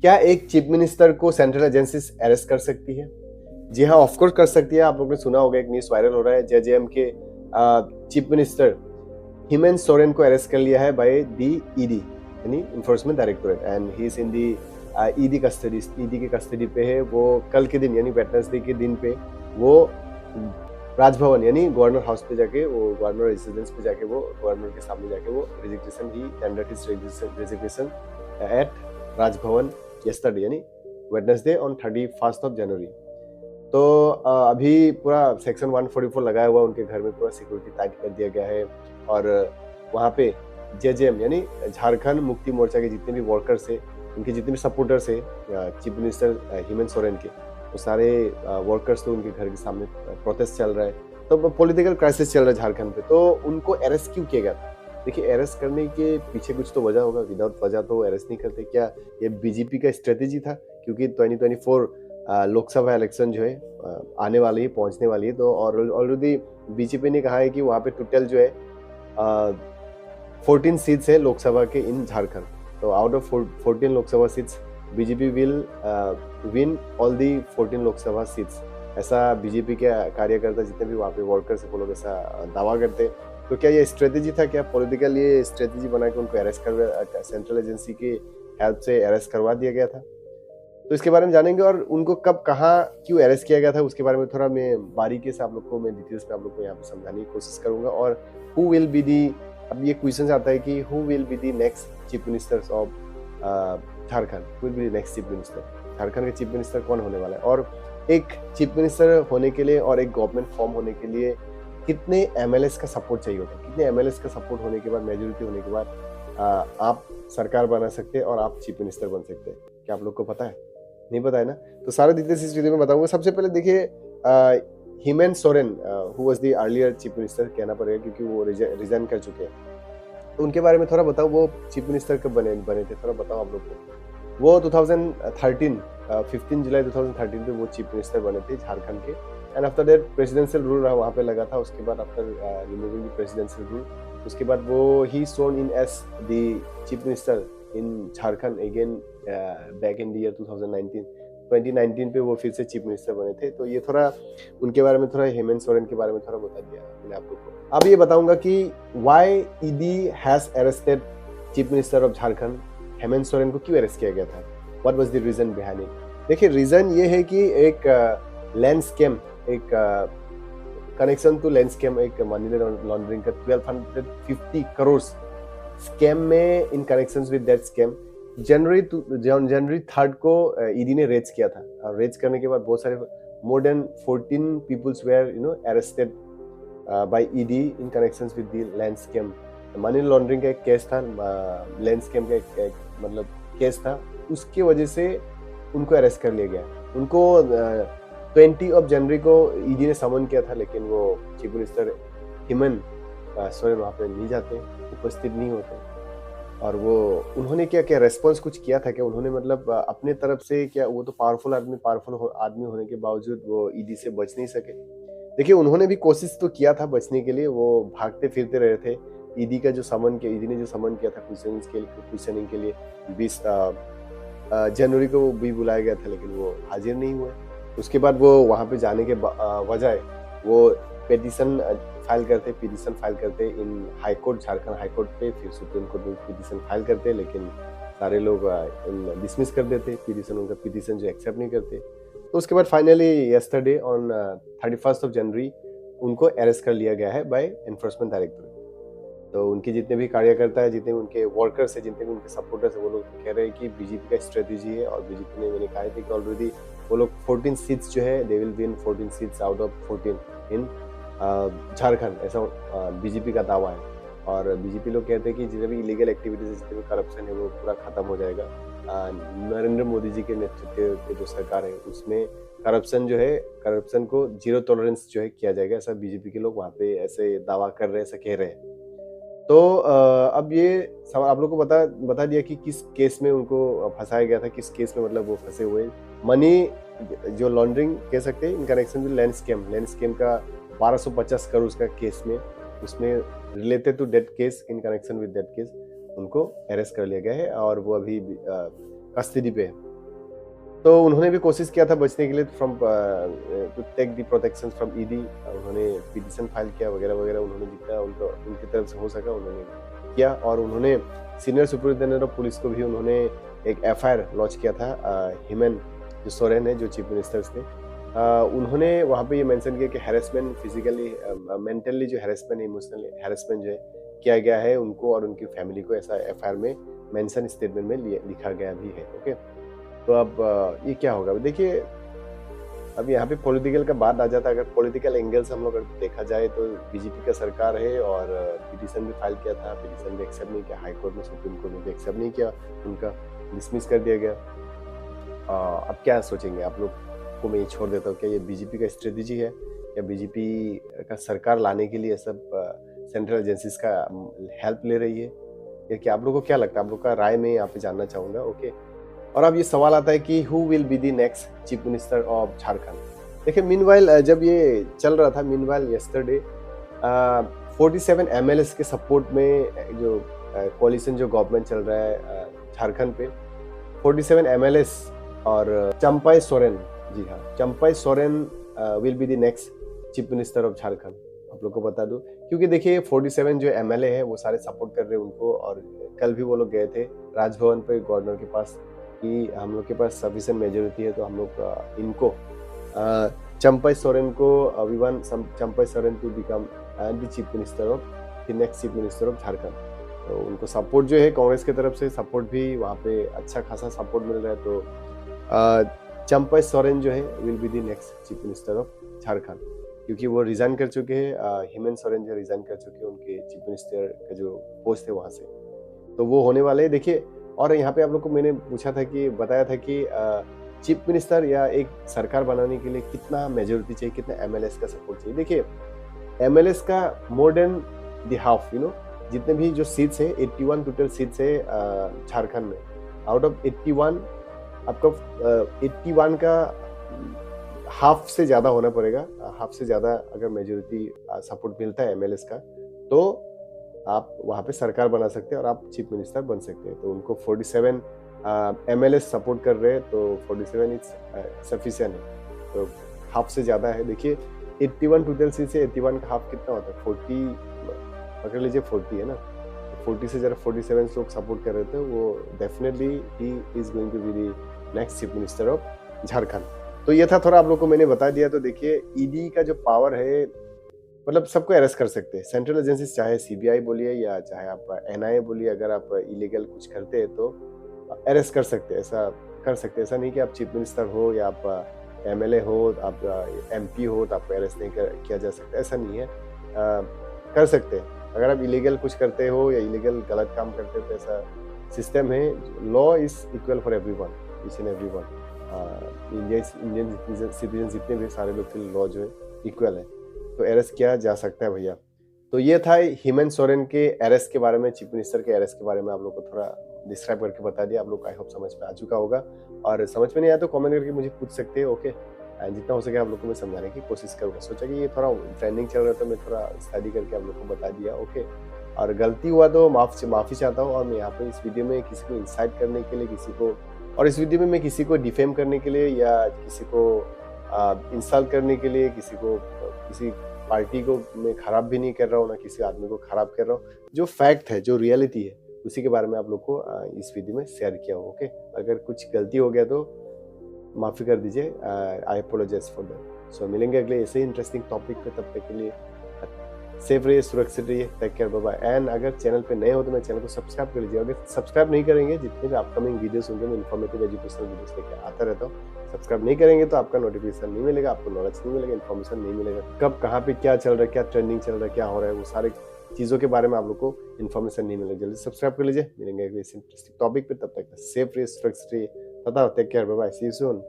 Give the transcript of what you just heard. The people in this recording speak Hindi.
क्या एक चीफ मिनिस्टर को सेंट्रल एजेंसीज अरेस्ट कर सकती है? जी हाँ, ऑफ कोर्स कर सकती है। आप लोगों ने सुना होगा, एक न्यूज़ वायरल हो रहा है, जेजेएम के चीफ मिनिस्टर हेमंत सोरेन को अरेस्ट कर लिया है बाय दी ईडी यानी enforcement directorate, and he is in the ED custody. ED की कस्टडी पे है। वो कल के दिन यानी वेडनेसडे के दिन पे वो राजभवन यानी गवर्नर हाउस पे जाके, वो गवर्नर रेजिडेंस पे जाके, वो गवर्नर के सामने जाके वो रेजिग्नेशन ही tender his resignation at Raj Bhavan yesterday यानी Wednesday on 31st of January। तो अभी पूरा सेक्शन 144 लगाया हुआ उनके घर में, पूरा सिक्योरिटी टाइट कर दिया गया है। और वहाँ पे जेजेएम यानी झारखंड मुक्ति मोर्चा के जितने भी वर्कर्स है, उनके जितने भी सपोर्टर्स है चीफ मिनिस्टर हेमंत सोरेन के, वो सारे वर्कर्स तो उनके घर के सामने प्रोटेस्ट चल रहा है। तो पॉलिटिकल क्राइसिस चल रहा है झारखंड पे। तो उनको अरेस्ट क्यों किया गया था? देखिए, अरेस्ट करने के पीछे कुछ तो वजह होगा। विदाउट वजह तो अरेस्ट नहीं करते। क्या ये बीजेपी का स्ट्रेटेजी था? क्योंकि 2024 लोकसभा इलेक्शन जो है आने वाली है, पहुंचने वाली है। तो और ऑलरेडी बीजेपी ने कहा है कि वहाँ पे टोटल जो है 14 सीट्स है लोकसभा के इन झारखंड। तो out of 14 Lok Sabha seats BJP will win all the 14 Lok Sabha seats. ऐसा बीजेपी के कार्यकर्ता जितने भी वहाँ पे वर्कर्स है वो लोग ऐसा दावा करते हैं। तो क्या ये स्ट्रेटेजी था? क्या पॉलिटिकल ये स्ट्रेटेजी बना के उनको अरेस्ट कर सेंट्रल एजेंसी की हेल्प से अरेस्ट करवा दिया गया था? तो इसके बारे में जानेंगे, और उनको कब, कहाँ, क्यों अरेस्ट किया गया था, उसके बारे में थोड़ा मैं बारीकी से आप लोग को, मैं डिटेल्स में आप लोग को यहाँ पे समझाने की कोशिश करूंगा। और हु विल बी दी, अब ये क्वेश्चन आता है कि who will be the next chief ministers of Jharkhand, who will be the next chief minister, Jharkhand के चीफ मिनिस्टर कौन होने वाला है। और एक चीफ मिनिस्टर होने के लिए और एक गवर्नमेंट फॉर्म होने के लिए कितने एमएलएस का सपोर्ट चाहिए होता है? कितने एमएलएस का सपोर्ट होने के बाद, मेजोरिटी होने के बाद आप सरकार बना सकते हैं और आप चीफ मिनिस्टर बन सकते हैं? क्या आप लोग को पता है? नहीं पता है ना? तो सारे डिटेल्स इस वीडियो में बताऊंगा। सबसे पहले देखिए, Hemant Soren who was the earlier chief minister कहना पड़ेगा, क्योंकि वो रिजाइन कर चुके हैं। तो उनके बारे में थोड़ा बताओ, वो चीफ मिनिस्टर कब बने थे, थोड़ा बताओ आप लोग को। वो 2013 15 जुलाई 2013 पे वो चीफ मिनिस्टर बने थे झारखंड के। And after that presidential rule वहाँ पे लगा था। उसके बाद after removing the presidential rule, उसके बाद वो ही sworn in as the chief minister in Jharkhand again back in the year 2019 पे वो फिर से चीफ मिनिस्टर बने थे। तो ये थोड़ा उनके बारे में, थोड़ा हेमंत सोरेन के बारे में थोड़ा बता दिया मैंने आप लोग को। अब ये बताऊंगा कि why ED has arrested chief minister of Jharkhand Hemant Soren को क्यों अरेस्ट किया गया था, what was the reason behind it. देखिए, रीजन ये है कि एक लैंड स्कैम, एक कनेक्शन टू लैंड स्कैम, एक मनी लॉन्ड्रिंग का 1250 करोड़ स्कैम में, in connections with that scam जनवरी 3 को ईडी ने रेज किया था। और रेज करने के बाद बहुत सारे more than 14 peoples were arrested by ED in connections with the land scam. Money laundering का एक केस था, लैंड स्कैम का एक मतलब केस था। उसकी वजह से उनको अरेस्ट कर लिया गया। उनको 20 जनवरी को ईडी ने समन किया था, लेकिन वो चीफ मिनिस्टर हेमंत सोरेन वहाँ पे नहीं जाते, उपस्थित नहीं होते। और वो उन्होंने क्या रेस्पॉन्स कुछ किया था क्या? उन्होंने मतलब अपने तरफ से क्या, वो तो पावरफुल आदमी होने के बावजूद वो ईडी से बच नहीं सके। देखिए, उन्होंने भी कोशिश तो किया था बचने के लिए, वो भागते फिरते रहे थे। ईडी ने जो समन किया था क्वेश्चनिंग के लिए 20 जनवरी को भी बुलाया गया था, लेकिन वो हाजिर नहीं हुए। उसके बाद वो वहाँ पे जाने के बजाय वो पिटीशन फाइल करते इन high court, Jharkhand high court पे, फिर सुप्रीम कोर्ट में पिटीशन फाइल करते, लेकिन सारे लोग डिसमिस कर देते पिटीशन, उनका पिटीशन जो एक्सेप्ट नहीं करते। तो उसके बाद finally yesterday on 31st of January उनको अरेस्ट कर लिया गया है बाय एनफोर्समेंट डायरेक्टोरेट। तो उनके जितने भी कार्यकर्ता है, जितने भी उनके वर्कर्स है, जितने भी उनके सपोर्टर्स है, वो लोग कह रहे हैं कि बीजेपी का स्ट्रेटेजी है। और बीजेपी ने, मैंने कहा था कि ऑलरेडी वो लोग 14 सीट्स जो है, they will win 14 seats out of 14 इन झारखंड, ऐसा बीजेपी का दावा है। और बीजेपी लोग कहते हैं कि जितने भी इलीगल एक्टिविटीज है, जितने भी करप्शन है, वो पूरा खत्म हो जाएगा। नरेंद्र मोदी जी के नेतृत्व की जो सरकार है, उसमें करप्शन करप्शन को जीरो टॉलरेंस जो है किया जाएगा, ऐसा बीजेपी के लोग वहाँ पे ऐसे दावा कर रहे हैं, ऐसा कह रहे हैं। तो अब ये सवाल आप लोग को बता दिया कि किस केस में उनको फंसाया गया था, किस केस में मतलब वो फंसे हुए। मनी जो लॉन्ड्रिंग कह सकते हैं in connection with land scam का 1250 करोड़ का केस में, उसमें related to that case, in connection with that case उनको अरेस्ट कर लिया गया है। और वो अभी कस्टडी पे है। तो उन्होंने भी कोशिश किया था बचने के लिए from to take the protection from ED. उन्होंने पिटीशन फाइल किया वगैरह वगैरह, उन्होंने जितना उनको उनकी तरफ से हो सका उन्होंने किया। और उन्होंने सीनियर सुपरिटेंडेंट ऑफ पुलिस को भी उन्होंने एक एफआईआर लॉन्च किया था। हेमंत जो सोरेन है, जो चीफ मिनिस्टर्स थे, उन्होंने वहाँ पे ये मेंशन किया कि हैरेसमेंट, फिजिकली मेंटली जो हैरेसमेंट, इमोशनल हैरेसमेंट जो है किया गया है उनको और उनकी फैमिली को, ऐसा एफआईआर में मेंशन स्टेटमेंट में लिखा गया भी है। ओके, तो अब ये क्या होगा देखिए। अब यहाँ पे पॉलिटिकल का बात आ जाता है। अगर पॉलिटिकल एंगल से हम लोग अगर देखा जाए तो बीजेपी का सरकार है और पिटीशन भी फाइल किया था, पिटीशन भी एक्सेप्ट नहीं किया, हाई कोर्ट में, सुप्रीम कोर्ट में भी एक्सेप्ट नहीं किया, उनका डिसमिस कर दिया गया। अब क्या सोचेंगे आप लोग को मैं ये छोड़ देता हूँ। क्या ये बीजेपी का स्ट्रेटेजी है या बीजेपी का सरकार लाने के लिए सब सेंट्रल एजेंसीज का हेल्प ले रही है, या क्या आप लोग को क्या लगता है? आप लोग का राय में यहाँ पे जानना चाहूंगा। ओके, और अब ये सवाल आता है कि who will be the next chief minister of Jharkhand. देखिए, मीनवाइल जब ये चल रहा था, मीनवाइल यस्टरडे 47 एमएलएस के सपोर्ट में जो कोalition जो गवर्नमेंट चल रहा है झारखंड पे, 47 एमएलएस और चंपाई सोरेन, जी हाँ, Champai Soren will be the next chief minister of Jharkhand. आप लोग को बता दूं, क्योंकि देखिए 47 जो एमएलए है वो सारे सपोर्ट कर रहे हैं उनको। और कल भी वो लोग गए थे राजभवन पे गवर्नर के पास कि हम लोग के पास सफिशिएंट मेजोरिटी है, तो हम लोग इनको चंपाई सोरेन को, we want Champai Soren to become the chief minister of the next chief minister of Jharkhand. तो उनको सपोर्ट जो है कांग्रेस की तरफ से सपोर्ट भी वहाँ पे अच्छा खासा सपोर्ट मिल रहा है। तो चंपाई सोरेन जो है will be the next chief minister of Jharkhand, क्योंकि वो रिजाइन कर चुके हैं। हेमंत सोरेन जो रिजाइन कर चुके हैं उनके चीफ मिनिस्टर का जो पोस्ट है वहाँ से, तो वो होने वाले हैं। देखिए, और यहाँ पे आप लोग को मैंने पूछा था कि बताया था कि चीफ मिनिस्टर या एक सरकार बनाने के लिए कितना मेजोरिटी चाहिए, कितना एमएलएस का सपोर्ट चाहिए। देखिए, एमएलएस का मोर देन द हाफ, जितने भी जो सीट्स है, 81 टोटल सीट्स है झारखंड में। आउट ऑफ 81 आपका 81 का हाफ से ज्यादा होना पड़ेगा। हाफ से ज्यादा अगर मेजोरिटी सपोर्ट मिलता है एमएलएस का, तो आप वहाँ पे सरकार बना सकते हैं और आप चीफ मिनिस्टर बन सकते हैं। तो उनको 47 एमएलएस सपोर्ट कर रहे हैं, तो 47 इज सफिशिएंट है, तो हाफ से ज्यादा है। देखिए, 81 टोटल सीट से 81 का हाफ कितना होता है? 40 पकड़ लीजिए, 40 है ना। 40 से जरा 47 लोग सपोर्ट कर रहे थे, वो definitely he is going to be the next chief minister of Jharkhand. तो ये था, थोड़ा आप लोग को मैंने बता दिया। तो देखिए, ईडी का जो पावर है, मतलब सबको अरेस्ट कर सकते हैं सेंट्रल एजेंसीज, चाहे सीबीआई बोलिए या चाहे आप एनआईए बोलिए। अगर आप इलीगल कुछ करते हैं तो अरेस्ट कर सकते हैं, ऐसा कर सकते हैं। ऐसा नहीं कि आप चीफ मिनिस्टर हो या आप एमएलए हो, आप एमपी हो तो आपको अरेस्ट नहीं किया जा सकता, ऐसा नहीं है। कर सकते हैं अगर आप इलीगल कुछ करते हो या इलीगल गलत काम करते हो, तो ऐसा सिस्टम है। Law is equal for everyone, each and everyone. Indian citizen जितने भी सारे लोग के लॉ जो है इक्वल है, तो अरेस्ट किया जा सकता है भैया। तो ये था हेमंत सोरेन के अरेस्ट के बारे में, चीफ मिनिस्टर के अरेस्ट के बारे में आप लोग को थोड़ा डिस्क्राइब करके बता दिया। आप लोग आई होप समझ में आ चुका होगा, और समझ में नहीं आया तो कमेंट करके मुझे पूछ सकते हैं। ओके, जितना हो सके आप लोग को मैं समझाने की कोशिश करूँगा। सोचा कि ये थोड़ा ट्रेंडिंग चल रहा था, मैं थोड़ा स्टडी करके आप लोग को बता दिया। ओके, और गलती हुआ तो माफ़ी चाहता हूँ। और मैं यहाँ पे इस वीडियो में किसी को इंसाइट करने के लिए, किसी को, और इस वीडियो में मैं किसी को डिफेम करने के लिए या किसी को इंसल्ट करने के लिए, किसी पार्टी को मैं खराब भी नहीं कर रहा हूँ, ना किसी आदमी को खराब कर रहा हूँ। जो फैक्ट है, जो रियलिटी है, उसी के बारे में आप लोग को इस वीडियो में शेयर किया हूँ। ओके, अगर कुछ गलती हो गया तो माफ़ी कर दीजिए, आई अपोलोजाइज फॉर दैट। सो मिलेंगे अगले ऐसे ही इंटरेस्टिंग टॉपिक पे, तब तक के लिए सेफ रहिए, सुरक्षित रहिए, take care, bye bye. And अगर चैनल पे नए हो तो मेरे चैनल को सब्सक्राइब कर लीजिए। अगर सब्सक्राइब नहीं करेंगे, जितने भी अपकमिंग वीडियोस होंगे, मैं इन्फॉर्मेटिव एजुकेशनल वीडियोस लेके आता रहता हूँ। सब्सक्राइब नहीं करेंगे तो आपका नोटिफिकेशन नहीं मिलेगा, आपको नॉलेज नहीं मिलेगा, इन्फॉर्मेशन नहीं मिलेगा, कब कहाँ पे क्या चल रहा है, क्या ट्रेंडिंग चल रहा है, क्या हो रहा है, वो सारे चीज़ों के बारे में आप लोग को इन्फॉर्मेशन नहीं मिलेगा। जल्दी सब्सक्राइब कर लीजिए। मिलेंगे अगले इंटरेस्टिंग टॉपिक पे, तब तक सेफ रहिए, सुरक्षित रहिए, take care, bye bye, see you soon.